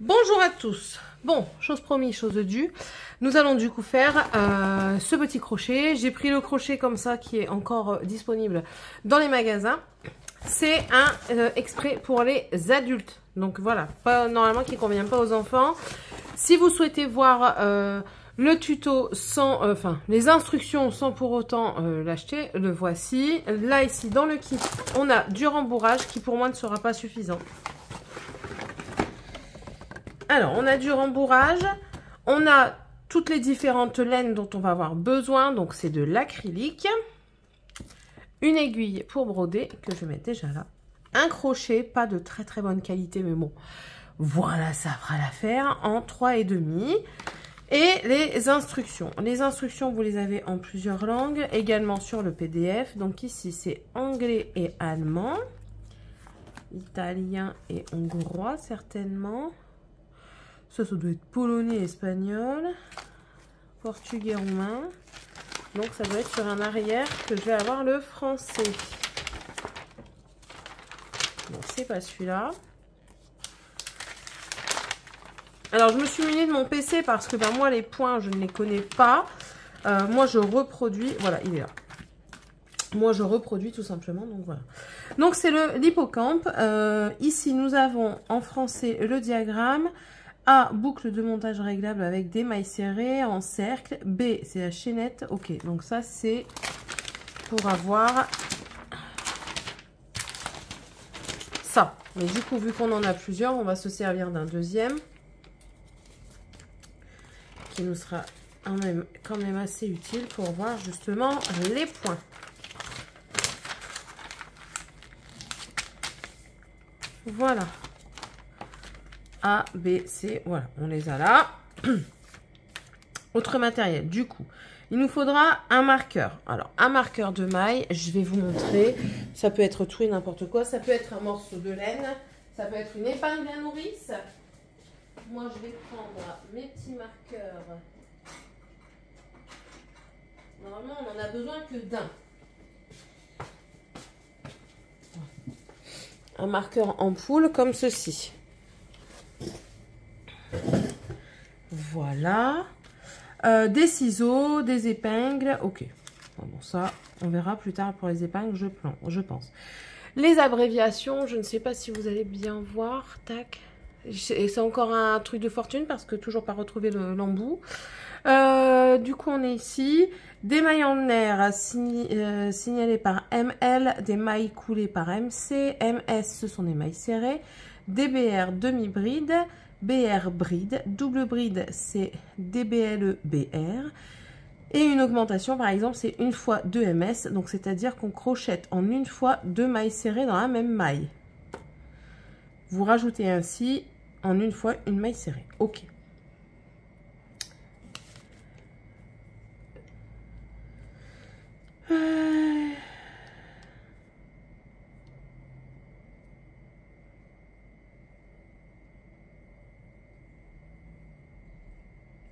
Bonjour à tous. Bon, chose promise, chose due. Nous allons du coup faire ce petit crochet. J'ai pris le crochet comme ça qui est encore disponible dans les magasins. C'est un exprès pour les adultes. Donc voilà, pas normalement qui ne convient pas aux enfants. Si vous souhaitez voir le tuto sans, les instructions sans pour autant l'acheter, le voici. Là ici dans le kit, on a du rembourrage qui pour moi ne sera pas suffisant. Alors, on a du rembourrage, on a toutes les différentes laines dont on va avoir besoin, donc c'est de l'acrylique, une aiguille pour broder, que je vais mettre déjà là, un crochet, pas de très très bonne qualité, mais bon, voilà, ça fera l'affaire, en 3,5, et les instructions. Les instructions, vous les avez en plusieurs langues, également sur le PDF, donc ici c'est anglais et allemand, italien et hongrois certainement. Ça doit être polonais, espagnol, portugais, roumain. Donc, ça doit être sur un arrière que je vais avoir le français. Bon, c'est pas celui-là. Alors, je me suis munie de mon PC parce que moi, les points, je ne les connais pas. Moi, je reproduis. Voilà, il est là. Moi, je reproduis tout simplement. Donc, voilà. Donc, c'est l'hippocampe. Ici, nous avons en français le diagramme. A, boucle de montage réglable avec des mailles serrées en cercle. B, c'est la chaînette. Ok, donc ça, c'est pour avoir ça. Mais du coup, vu qu'on en a plusieurs, on va se servir d'un deuxième qui nous sera quand même assez utile pour voir justement les points. Voilà. A, B, C, voilà, on les a là. Autre matériel, du coup, il nous faudra un marqueur. Alors, un marqueur de maille, je vais vous montrer. Ça peut être tout et n'importe quoi. Ça peut être un morceau de laine. Ça peut être une épingle à nourrice. Moi, je vais prendre mes petits marqueurs. Normalement, on n'en a besoin que d'un. Un marqueur ampoule comme ceci. Voilà. Des ciseaux, des épingles. Ok. Bon, ça, on verra plus tard pour les épingles, je pense. Les abréviations, je ne sais pas si vous allez bien voir. Tac. C'est encore un truc de fortune parce que toujours pas retrouvé l'embout. Du coup, on est ici. Des mailles en nerf signalées par ML, des mailles coulées par MC. MS, ce sont des mailles serrées. DBR, demi-bride. BR bride, double bride c'est DBLE BR et une augmentation par exemple c'est une fois 2 MS, donc c'est à dire qu'on crochette en une fois 2 mailles serrées dans la même maille. Vous rajoutez ainsi en une fois une maille serrée. Ok.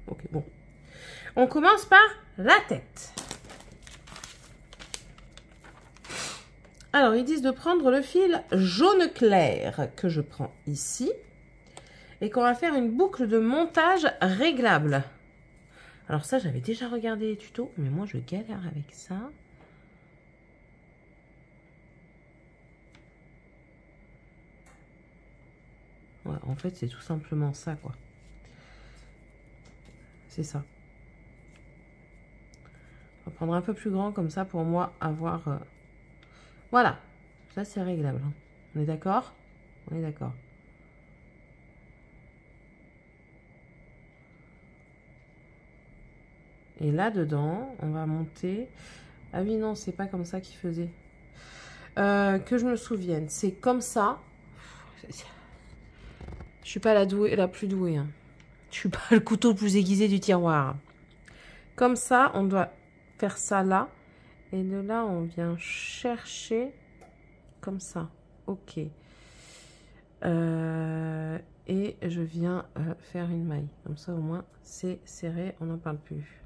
Ok, bon. On commence par la tête. Alors, ils disent de prendre le fil jaune clair que je prends ici et qu'on va faire une boucle de montage réglable. Alors ça, j'avais déjà regardé les tutos, mais moi, je galère avec ça. Ouais, en fait, c'est tout simplement ça, quoi. C'est ça. On va prendre un peu plus grand comme ça pour moi avoir... Voilà. Ça, c'est réglable. Hein. On est d'accord? On est d'accord. Et là-dedans, on va monter... Ah oui, non, c'est pas comme ça qu'il faisait. Que je me souvienne. C'est comme ça. Je suis pas la plus douée. Hein. Je suis pas le couteau le plus aiguisé du tiroir. Comme ça, on doit faire ça là. Et de là, on vient chercher comme ça. Ok. Et je viens faire une maille. Comme ça, au moins, c'est serré. On n'en parle plus.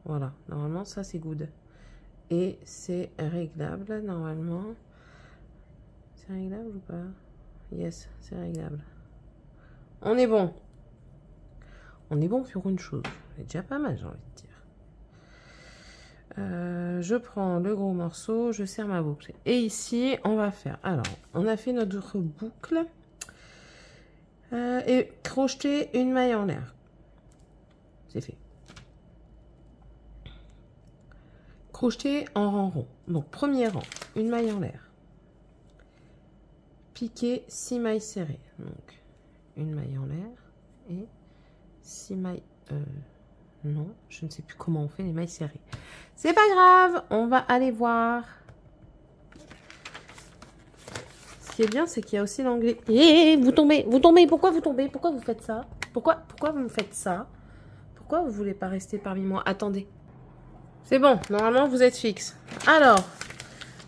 Voilà. Normalement, ça, c'est good. Et c'est réglable, normalement. C'est réglable ou pas? Yes, c'est réglable. On est bon. On est bon pour une chose. C'est déjà pas mal, j'ai envie de dire. Je prends le gros morceau, je serre ma boucle. Et ici, on va faire... Alors, on a fait notre boucle. Et crocheter une maille en l'air. C'est fait. Crocheter en rang rond. Donc, premier rang, une maille en l'air. Piquer 6 mailles serrées. Donc, une maille en l'air et 6 mailles... non, je ne sais plus comment on fait les mailles serrées. C'est pas grave, on va aller voir. Ce qui est bien, c'est qu'il y a aussi l'anglais. Eh, vous tombez, pourquoi vous tombez? Pourquoi vous faites ça? Pourquoi vous me faites ça? Pourquoi vous voulez pas rester parmi moi? Attendez. C'est bon, normalement vous êtes fixe. Alors,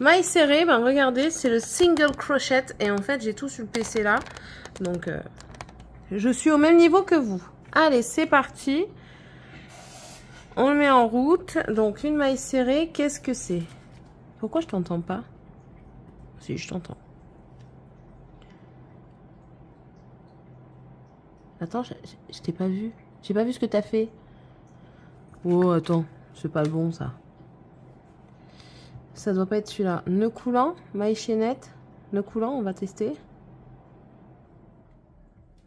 maille serrée, ben regardez, c'est le single crochet. Et en fait, j'ai tout sur le PC là. Donc, je suis au même niveau que vous. Allez, c'est parti. On le met en route. Donc, une maille serrée, qu'est-ce que c'est? Pourquoi je t'entends pas? Si, je t'entends. Attends, je t'ai pas vu. J'ai pas vu ce que t'as fait. Oh, attends. C'est pas le bon, ça. Ça doit pas être celui-là. Nœud coulant, maille chaînette. Nœud coulant, on va tester.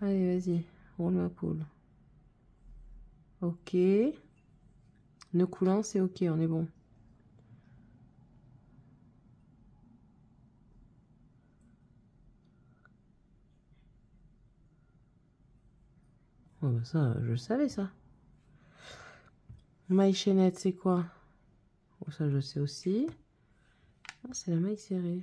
Allez, vas-y. Roule ma poule. Ok. Nœud coulant, c'est ok, on est bon. Oh, bah ça, je le savais, ça. Maille chaînette, c'est quoi? Oh, ça, je sais aussi. Ah, c'est la maille serrée.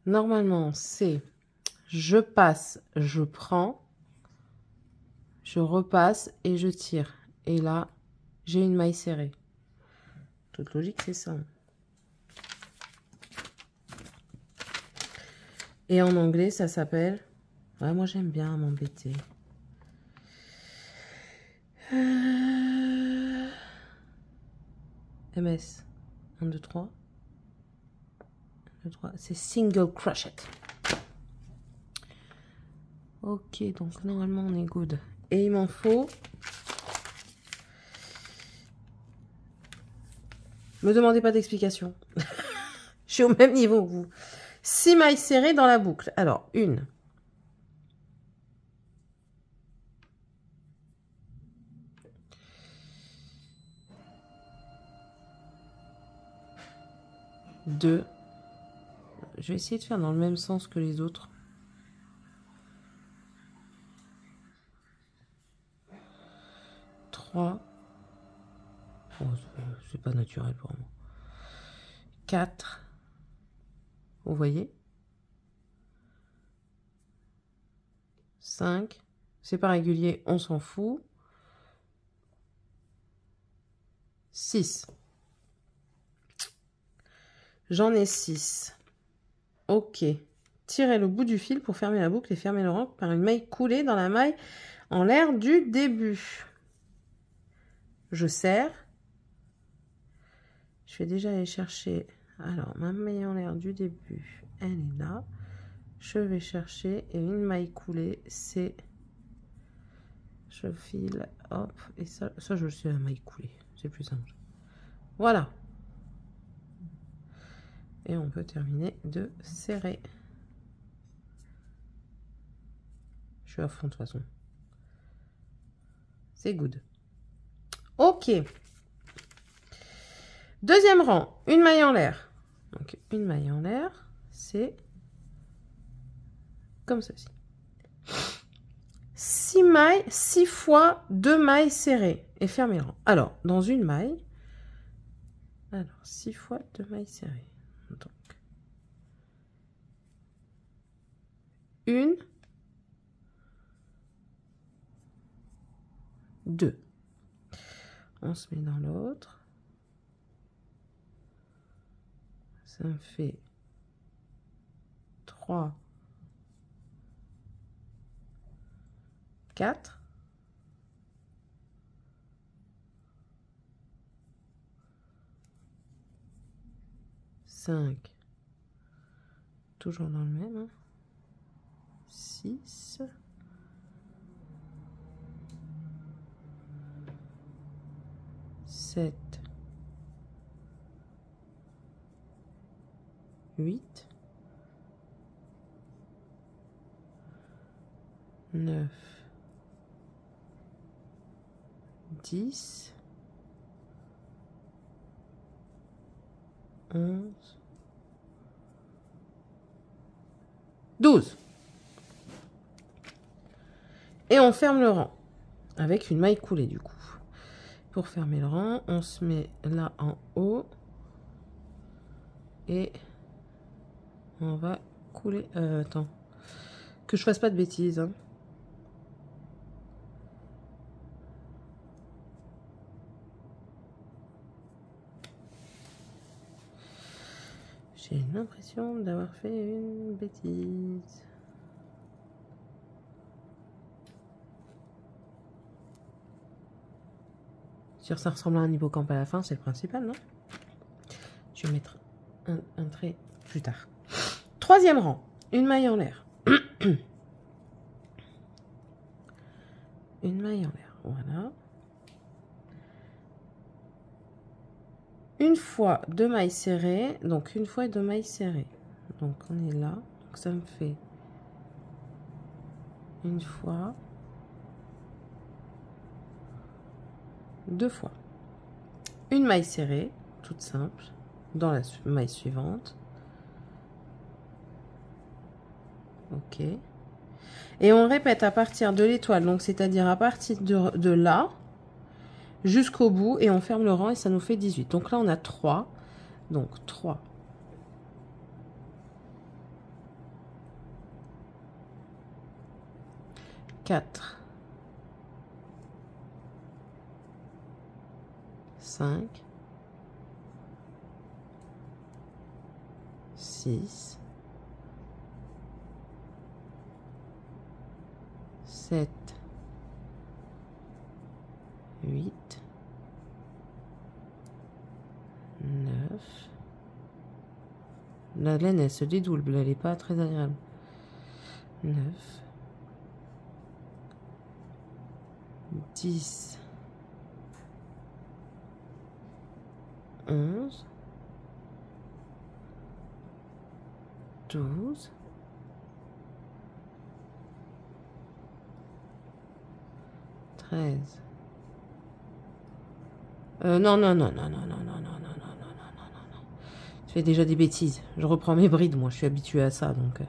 Normalement, c'est je passe, je prends, je repasse et je tire. Et là, j'ai une maille serrée. Toute logique, c'est ça. Et en anglais, ça s'appelle... Ouais, moi, j'aime bien m'embêter. MS. 1, 2, 3. 1, 2, 3. C'est single crochet. Ok, donc normalement, on est good. Et il m'en faut... Me demandez pas d'explication. Je suis au même niveau que vous. 6 mailles serrées dans la boucle. Alors, 1. 2. Je vais essayer de faire dans le même sens que les autres. 3. Oh, c'est pas naturel pour moi. 4. Vous voyez? 5. C'est pas régulier, on s'en fout. 6. J'en ai 6. Ok. Tirez le bout du fil pour fermer la boucle et fermer le rang par une maille coulée dans la maille en l'air du début. Je serre. Je vais déjà aller chercher... Alors, ma maille en l'air du début, elle est là. Je vais chercher et une maille coulée, c'est... Je file, hop, et ça je le sais, la maille coulée. C'est plus simple. Voilà. Et on peut terminer de serrer. Je suis à fond de toute façon. C'est good. Ok. Deuxième rang, une maille en l'air. Donc une maille en l'air, c'est comme ceci. 6 mailles, 6 fois 2 mailles serrées et fermez le rang. Alors, dans une maille, alors 6 fois 2 mailles serrées. Donc, une, 2. On se met dans l'autre. Ça me fait 3, 4, 5, toujours dans le même, hein. 6, 7, 8, 9, 10, 11, 12. Et on ferme le rang avec une maille coulée du coup. Pour fermer le rang, on se met là en haut et on va couler. Attends, que je fasse pas de bêtises, hein. J'ai l'impression d'avoir fait une bêtise. Sur ça ressemble à un hippocampe à la fin, c'est le principal, non? Je vais mettre un trait plus tard. Troisième rang, une maille en l'air. Une maille en l'air, voilà. Une fois deux mailles serrées, donc une fois deux mailles serrées. Donc on est là, donc ça me fait une fois, deux fois. Une maille serrée, toute simple, dans la maille suivante. Ok. Et on répète à partir de l'étoile, donc c'est-à-dire à partir de là jusqu'au bout, et on ferme le rang et ça nous fait 18. Donc là on a 3, donc 3. 4, 5, 6, 7, 8, 9. La laine, elle se dédouble, elle n'est pas très agréable. 9, 10, 11, 12, 13. Non. Je fais déjà des bêtises. Je reprends mes brides, moi, je suis habituée à ça. Donc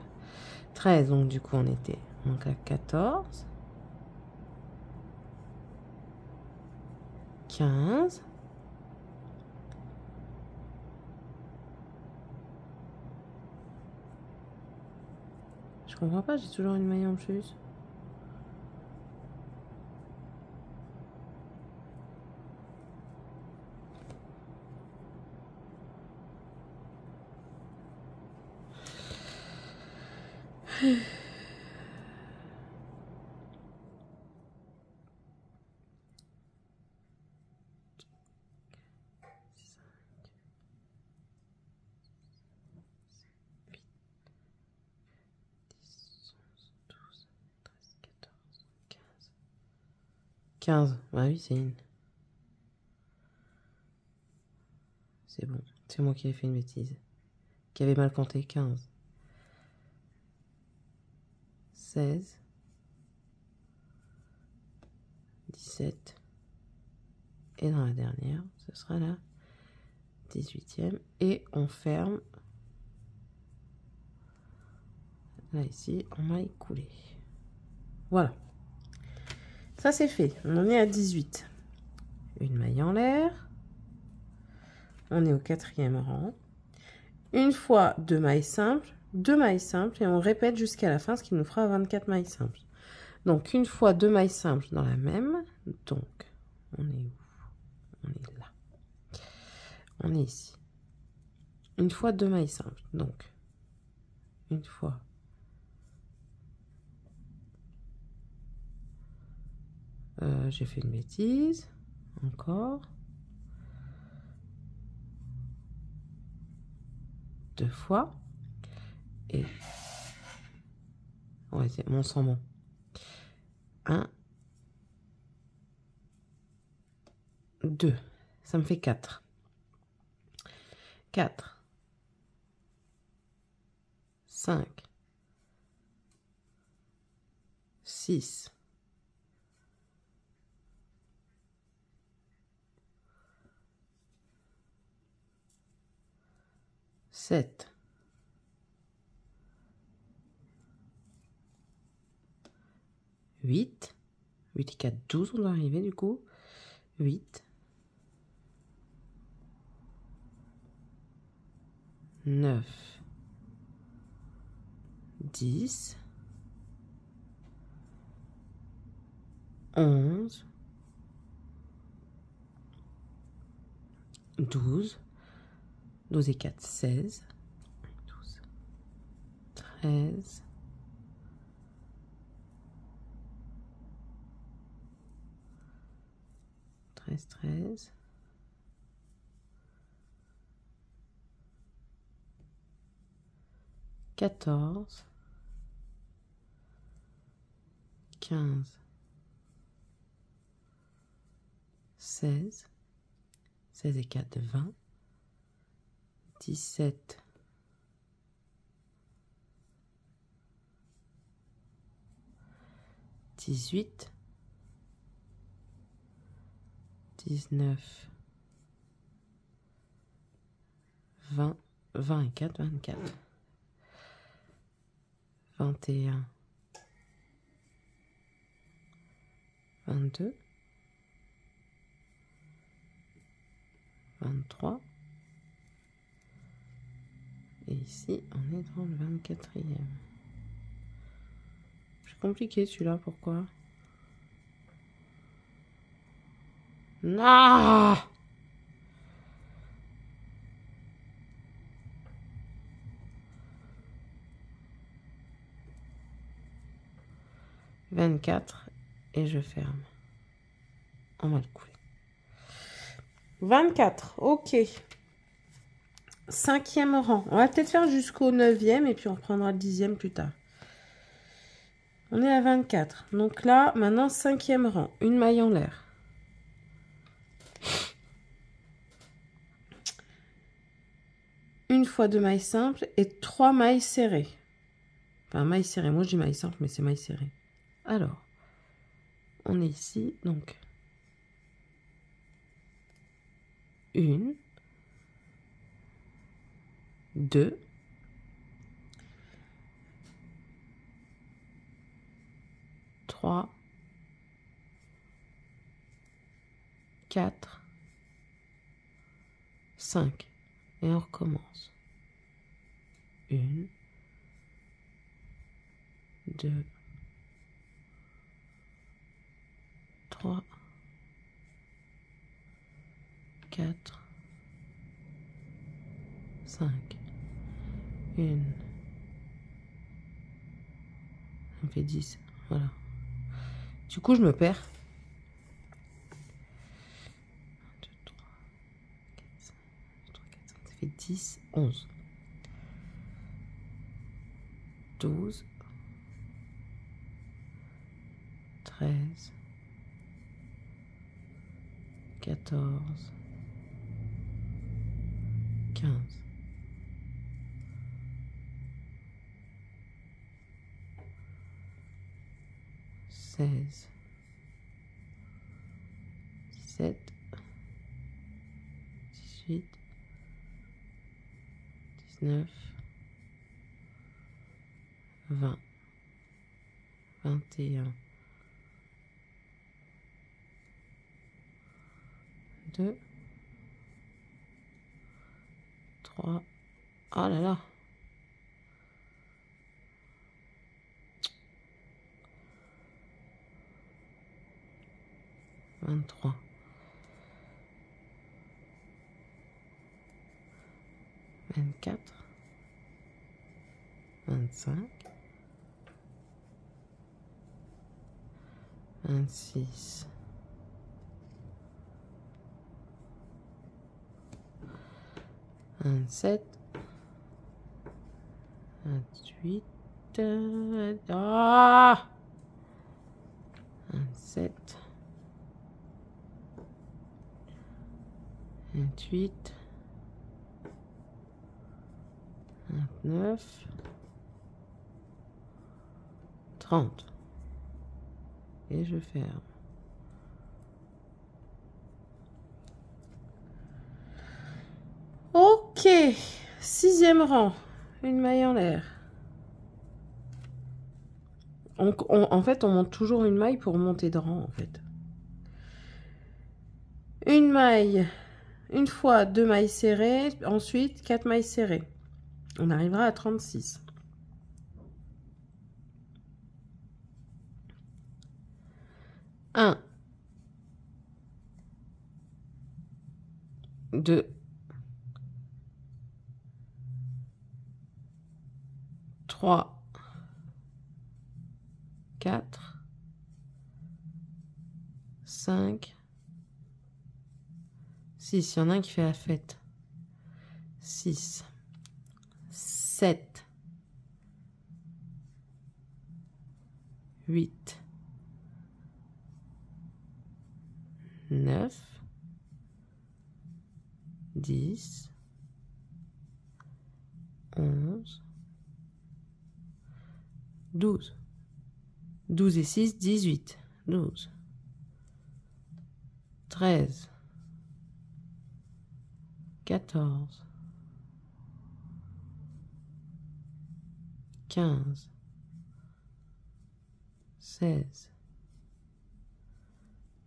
13, donc du coup, on était donc à 14. 15. Je comprends pas, j'ai toujours une maille en plus. Bah oui, c'est une. C'est bon. C'est moi qui ai fait une bêtise. Qui avait mal compté. 15. 16. 17. Et dans la dernière, ce sera la 18e. Et on ferme. Là, ici, en maille coulée. Voilà. Ça, c'est fait. On en est à 18. Une maille en l'air. On est au 4e rang. Une fois deux mailles simples, et on répète jusqu'à la fin, ce qui nous fera 24 mailles simples. Donc, une fois deux mailles simples dans la même. Donc, on est où? On est là. On est ici. Une fois deux mailles simples. Donc, une fois. J'ai fait une bêtise. Encore. 2 fois. Et ouais, c'est mon sang bon. 1, 2. Ça me fait 4. 4, 5, 6, 7, 8. 8 et 4, 12, on doit arriver du coup. 8, 9, 10, 11, 12, 12 et 4, 16, 12, 13, 13, 14, 15, 16, 16 et 4, 20, 17, 18, 19, 20, 20 et 4, 24, 21, 22, 23. Et ici, on est dans le 24e. C'est compliqué celui-là, pourquoi? Non! « 24 et je ferme. On va le couler. 24, ok. 5e rang. On va peut-être faire jusqu'au 9e et puis on reprendra le 10e plus tard. On est à 24. Donc là, maintenant, 5e rang. Une maille en l'air. Une fois 2 mailles simples et 3 mailles serrées. Enfin, mailles serrées. Moi, je dis mailles simples, mais c'est mailles serrées. Alors, on est ici, donc 1, 2, 3, 4, 5. Et on recommence. 1, 2, 3, 4, 5. 1. Ça me fait 10. Voilà. Du coup, je me perds. 1, 2, 3, 4, 5, ça fait 10, 11. 12, 13, 14, 15. 16, 17, 18, 19, 20, 21, 2, 3, oh là là, 23, 24, 25, 26, 27, 18. Ah 27. 28. 29. 30. Et je ferme. Ok. 6e rang. Une maille en l'air. En fait, on monte toujours une maille pour monter de rang, en fait. Une maille, une fois 2 mailles serrées, ensuite 4 mailles serrées. On arrivera à 36. 1, 2, 3, 4, 5, 6. Il y en a un qui fait la fête. 6, 7, 8, 9, 10, 11, 12. 12 et 6, 18. 12, 13, 14, 15, 16,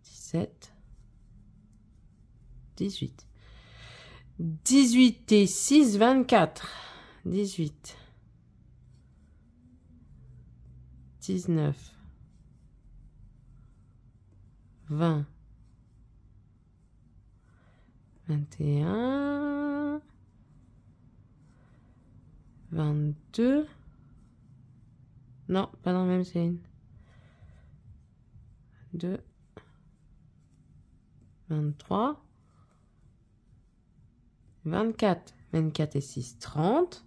17, 18. 18 et 6, 24. 18, 19, 20, 21, 22. Non, pas dans le même signe. 2, 23, 24. 24 et 6, 30.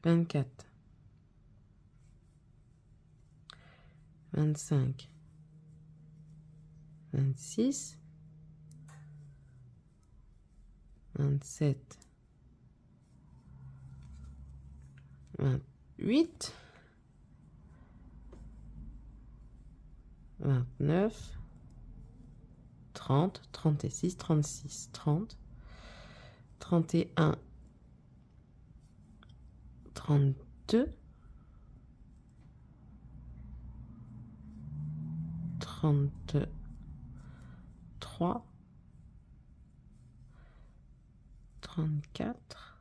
24, 25, 26, 27, 28, 29, 30, 36, 36, 30, 31, 32, 33, 34.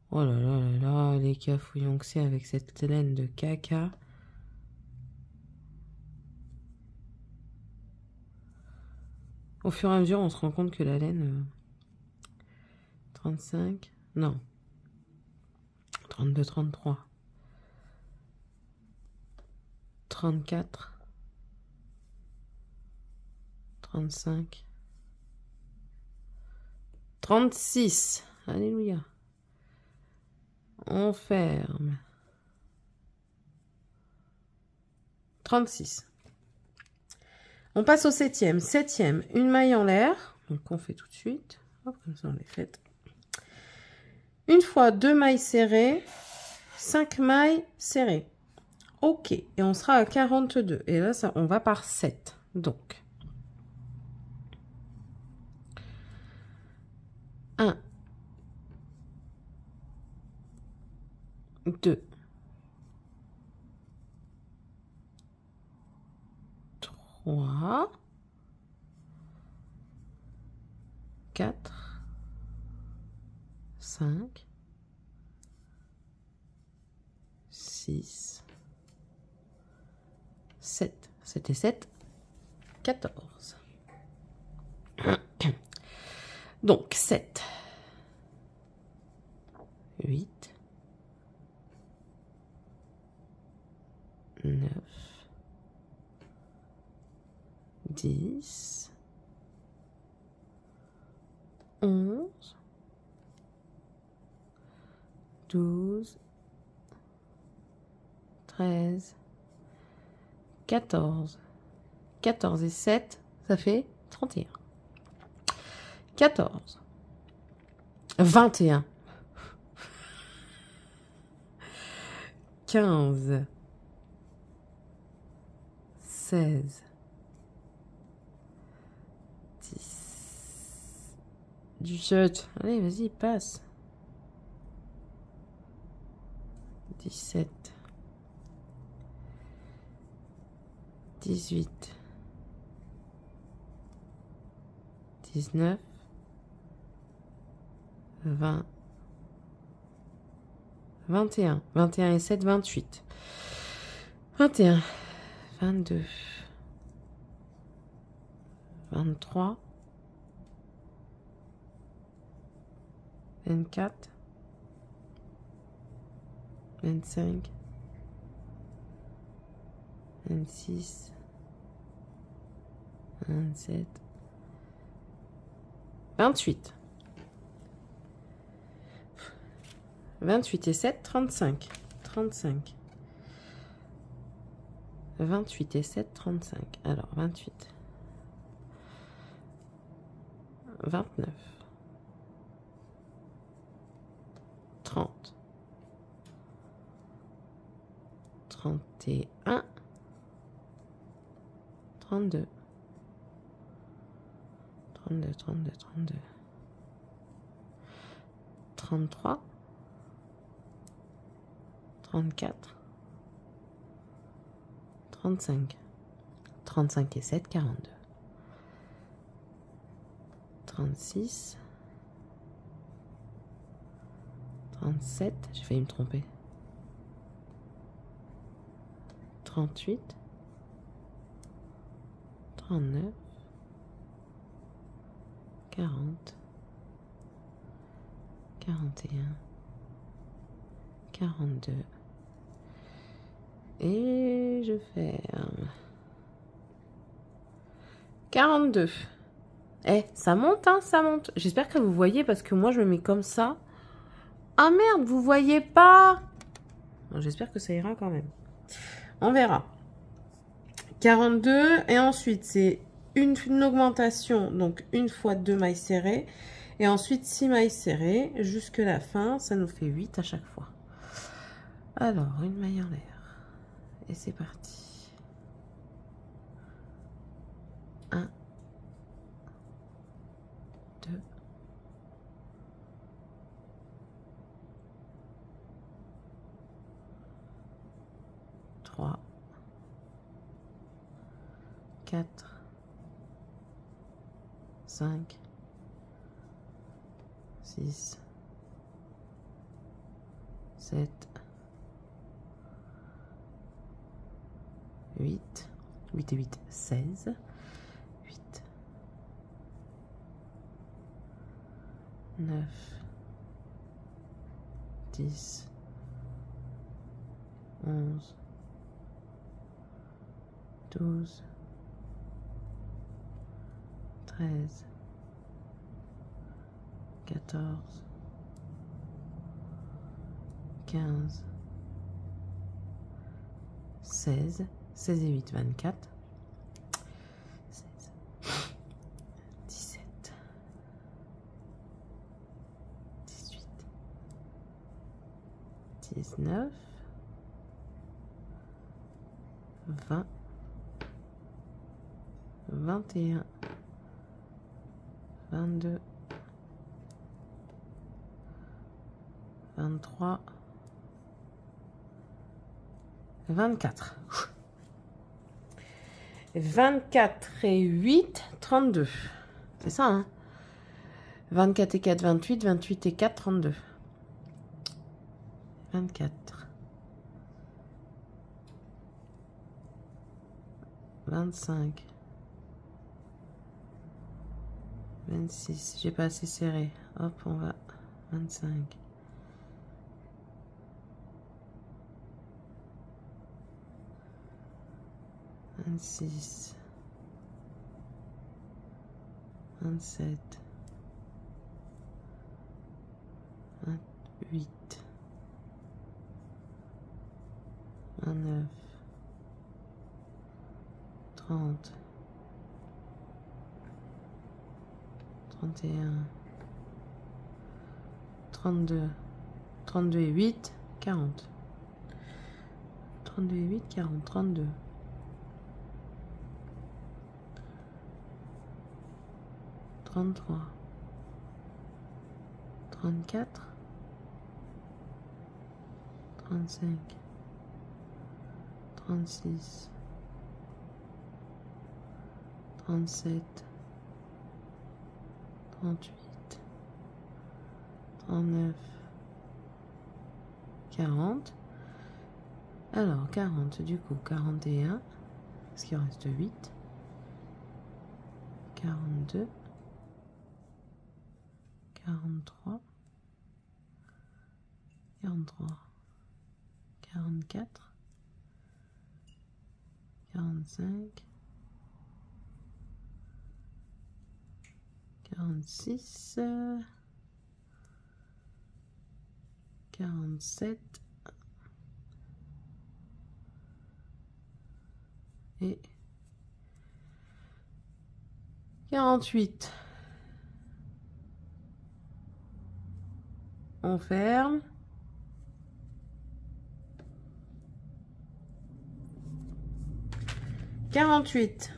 Oh là là là là, les cafouillons que c'est avec cette laine de caca. Au fur et à mesure, on se rend compte que la laine... 35, non. 32, 33. 34. 35. 36. Alléluia. On ferme. 36. On passe au 7e. 7e, une maille en l'air. Donc on fait tout de suite. Hop, comme ça on les fait. Une fois 2 mailles serrées, 5 mailles serrées. Ok, et on sera à 42. Et là, ça, on va par 7. Donc, 1, 2, 3, 4, 5, 6, 7. 7 et 7, 14. Donc, 7, 8, 9, 10, 11, 12, 13, 14. 14 et 7, ça fait 31. 14, 21, 15, 16, 10, 17, allez, vas-y, passe. 17, 18, 19, 20, 21, 21 et 7, 28, 21, 22, 23, 24, 25, 26, 27, 28. 28 et 7, 35. 35. 28 et 7, 35. Alors, 28. 29. 30. 31. 32. 32, 32, 32. 33. 34. 35. 35 et 7, 42. 36. 37. J'ai failli me tromper. 38. 39. 40. 41. 42. Et je ferme. 42. Eh, ça monte, hein, ça monte. J'espère que vous voyez parce que moi, je me mets comme ça. Ah merde, vous voyez pas? J'espère que ça ira quand même. On verra. 42. Et ensuite, c'est une augmentation. Donc, une fois 2 mailles serrées. Et ensuite, 6 mailles serrées. Jusque la fin, ça nous fait 8 à chaque fois. Alors, une maille en l'air. Et c'est parti. 1, 2, 3, 4, 5, 6, 7, 8, 8 et 8, 16, 8, 9, 10, 11, 12, 13, 14, 15, 16, 16 et 8, 24, 16, 17, 18, 19, 20, 21, 22, 23, 24. 24 et 8, 32. C'est ça, hein? 24 et 4, 28. 28 et 4, 32. 24. 25. 26. J'ai pas assez serré. Hop, on va. 25. 26, 27, 28, 29, 30, 31, 32, 32 et 8, 40. 32 et 8, 40, 32. 33, 34, 35, 36, 37, 38, 39, 40. Alors, 40, du coup, 41, parce qu'il en reste 8, 42, 43, 43, 44, 45, 46, 47 et 48. On ferme. « 48.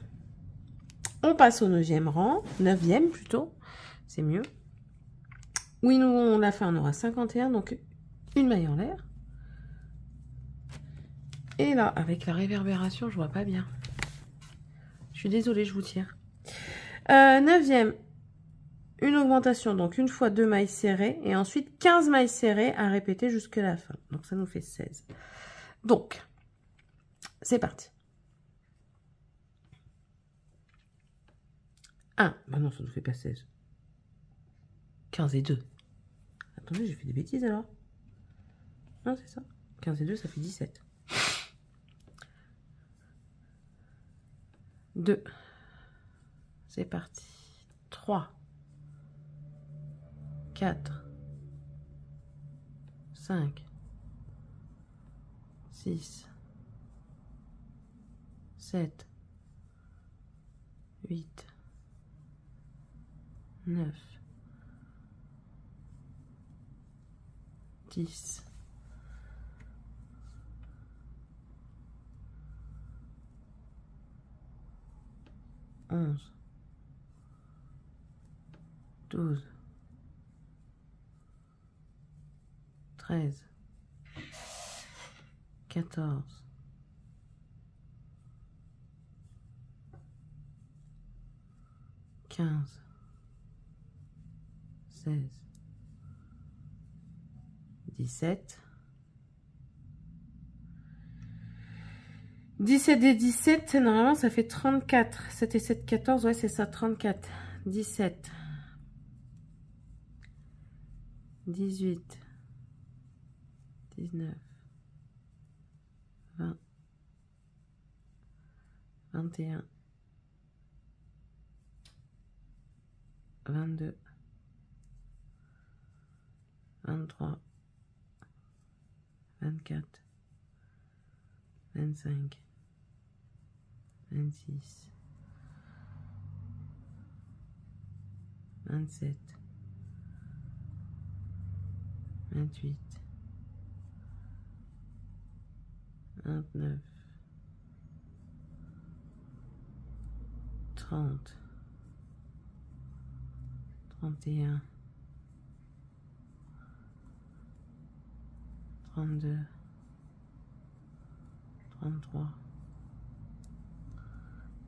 On passe au 9e rang. 9e plutôt. C'est mieux. Oui, nous, on l'a fait, on aura 51. Donc, une maille en l'air. Et là, avec la réverbération, je vois pas bien. Je suis désolée, je vous tire. 9e. Une augmentation, donc une fois 2 mailles serrées. Et ensuite, 15 mailles serrées à répéter jusqu'à la fin. Donc, ça nous fait 16. Donc, c'est parti. 1. Bah non, ça ne nous fait pas 16. 15 et 2. Attendez, j'ai fait des bêtises alors. Non, c'est ça. 15 et 2, ça fait 17. 2. C'est parti. 3. 4. 5. 6. 7. 8. 9. 10. 11. 12. 13. 14. 15. 16. 17. 17 et 17, normalement ça fait 34. 7 et 7, 14, ouais c'est ça, 34. 17. 18. 19. 20. 21. 22. 23. 24. 25. 26, 27, 28, 29, 30, 31, 32, 33,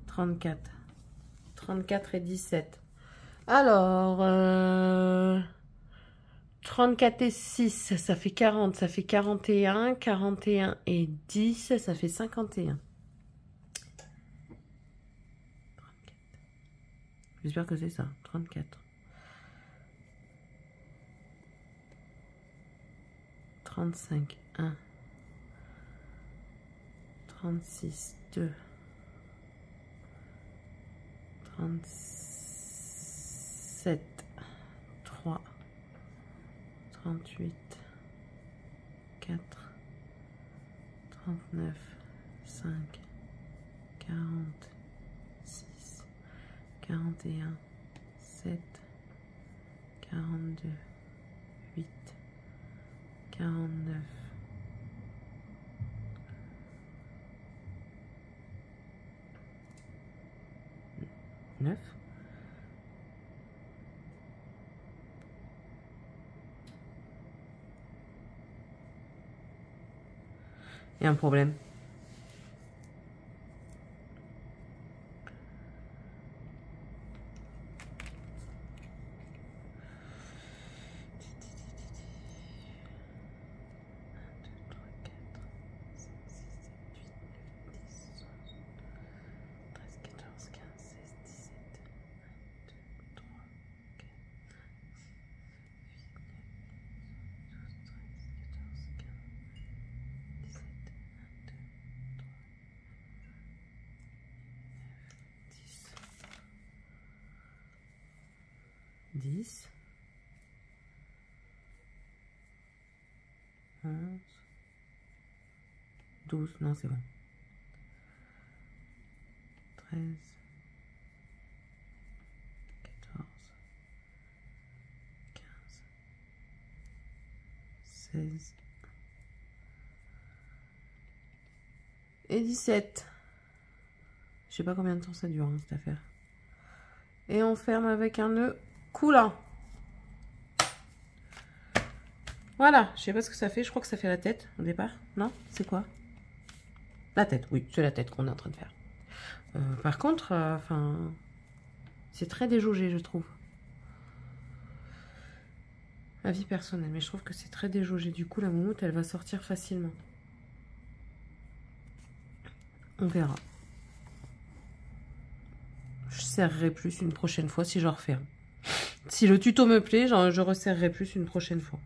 34. 34 et 17. Alors, 34 et 6, ça fait 40. Ça fait 41. 41 et 10, ça fait 51. J'espère que c'est ça. 34. 35. 1. 36. 2. 37, 3, 38, 4, 39, 5, 46, 41, 7, 42, 8, 49, 9. Il y a un problème. Dix, 11, 12, non c'est bon, 13, 14, 15, 16 et 17. Je sais pas combien de temps ça dure, hein, cette affaire. Et on ferme avec un nœud coulant. Voilà, je sais pas ce que ça fait, je crois que ça fait la tête au départ. Non, c'est quoi? La tête, oui, c'est la tête qu'on est en train de faire. Par contre, enfin, c'est très déjaugé, je trouve. Avis personnel, mais je trouve que c'est très déjaugé. Du coup, la moumoute, elle va sortir facilement. On verra. Je serrerai plus une prochaine fois si je referme. Si le tuto me plaît, je resserrerai plus une prochaine fois.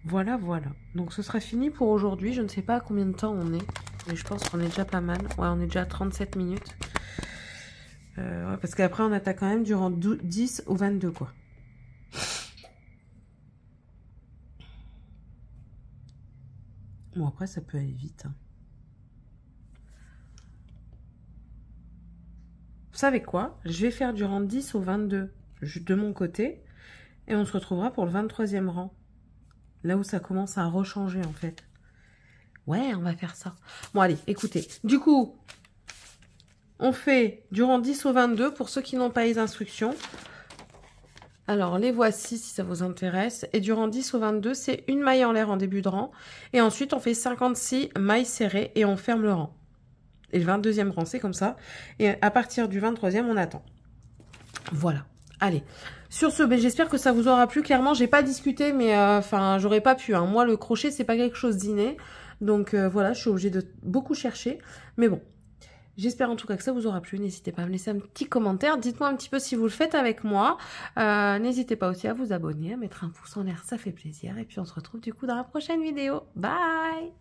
Voilà, voilà. Donc ce sera fini pour aujourd'hui. Je ne sais pas à combien de temps on est. Mais je pense qu'on est déjà pas mal. Ouais, on est déjà à 37 minutes. Ouais, parce qu'après, on attaque quand même durant 10 ou 22, quoi. Bon, après, ça peut aller vite. Hein. Vous savez quoi? Je vais faire du rang 10 au 22 de mon côté. Et on se retrouvera pour le 23e rang. Là où ça commence à rechanger, en fait. Ouais, on va faire ça. Bon, allez, écoutez. Du coup, on fait du rang 10 au 22 pour ceux qui n'ont pas les instructions. Alors, les voici si ça vous intéresse. Et du rang 10 au 22, c'est une maille en l'air en début de rang. Et ensuite, on fait 56 mailles serrées et on ferme le rang. Et le 22e rang, c'est comme ça. Et à partir du 23e, on attend. Voilà. Allez. Sur ce, ben, j'espère que ça vous aura plu. Clairement, j'ai pas discuté, mais enfin, j'aurais pas pu. Hein. Moi, le crochet, c'est pas quelque chose d'inné. Donc voilà, je suis obligée de beaucoup chercher. Mais bon, j'espère en tout cas que ça vous aura plu. N'hésitez pas à me laisser un petit commentaire. Dites-moi un petit peu si vous le faites avec moi. N'hésitez pas aussi à vous abonner, à mettre un pouce en l'air, ça fait plaisir. Et puis on se retrouve du coup dans la prochaine vidéo. Bye!